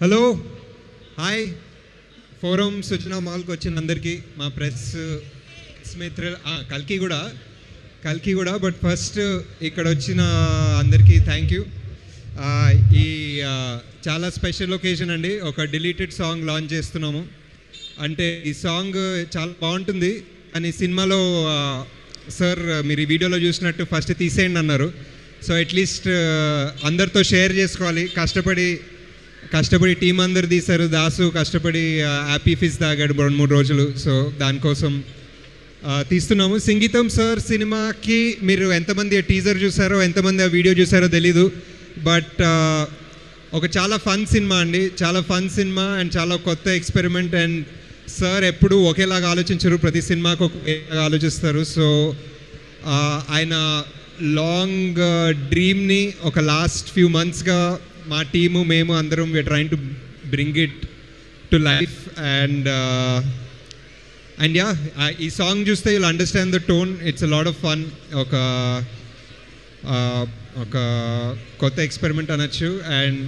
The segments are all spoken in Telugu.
హలో హాయ్ ఫోరం సూచన మాల్కి వచ్చిన అందరికీ మా ప్రెస్ మిత్రులు కల్కి కూడా బట్ ఫస్ట్ ఇక్కడ వచ్చిన అందరికీ థ్యాంక్ యూ. ఈ చాలా స్పెషల్ ఒకేషన్ అండి. ఒక డిలీటెడ్ సాంగ్ లాంచ్ చేస్తున్నాము. అంటే ఈ సాంగ్ చాలా బాగుంటుంది అని సినిమాలో సార్ మీరు ఈ వీడియోలో చూసినట్టు ఫస్ట్ తీసేయండి అన్నారు. సో అట్లీస్ట్ అందరితో షేర్ చేసుకోవాలి. కష్టపడి టీం అందరు తీశారు. దాసు కష్టపడి హ్యాపీ ఫిజ్ తాగాడు 2-3 రోజులు. సో దానికోసం తీస్తున్నాము. సంగీతం సార్ సినిమాకి మీరు ఎంతమంది టీజర్ చూసారో, ఎంతమంది ఆ వీడియో చూసారో తెలీదు. బట్ ఒక చాలా ఫన్ సినిమా అండి. చాలా ఫన్ సినిమా అండ్ చాలా కొత్త ఎక్స్పెరిమెంట్. అండ్ సార్ ఎప్పుడు ఒకేలాగా ఆలోచించరు, ప్రతి సినిమాకు ఒకేలాగా ఆలోచిస్తారు. సో ఆయన లాంగ్ డ్రీమ్ని ఒక లాస్ట్ ఫ్యూ మంత్స్గా మా టీము మేము అందరం we're trying to bring it to life. And yeah, ఈ సాంగ్ చూస్తే you'll understand the tone. It's a lot of fun. ఒక కొత్త ఎక్స్పెరిమెంట్ అనొచ్చు. అండ్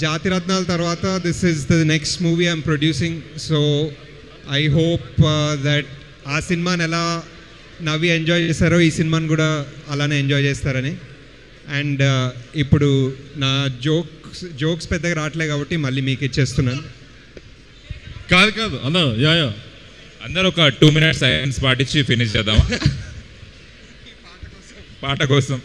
జాతిరత్నాల తర్వాత this is the next movie I'm producing. So I hope that ఆ సినిమాని ఎలా నవ్వి ఎంజాయ్ చేస్తారో ఈ సినిమాని కూడా అలానే ఎంజాయ్ చేస్తారని. అండ్ ఇప్పుడు నా జోక్స్ పెద్దగా రావట్లేదు కాబట్టి మళ్ళీ మీకు ఇచ్చేస్తున్నాను. కాదు అన్న యా అందరూ ఒక 2 minutes సైలెన్స్ పాటించి ఫినిష్ చేద్దామా పాట కోసం.